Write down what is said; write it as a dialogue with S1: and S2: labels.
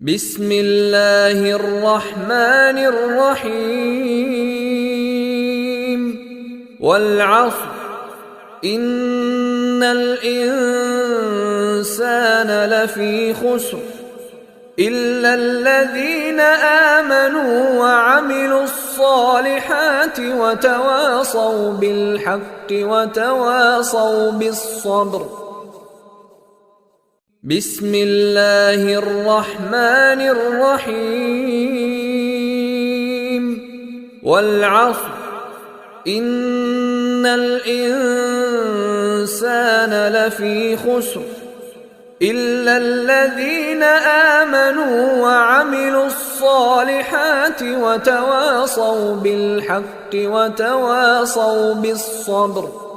S1: بسم الله الرحمن الرحيم والعصر إن الإنسان لفي خسر إلا الذين آمنوا وعملوا الصالحات وتواصوا بالحق وتواصوا بالصبر. بسم الله الرحمن الرحيم والعصر إن الإنسان لفي خسر إلا الذين آمنوا وعملوا الصالحات وتواصوا بالحق وتواصوا بالصبر.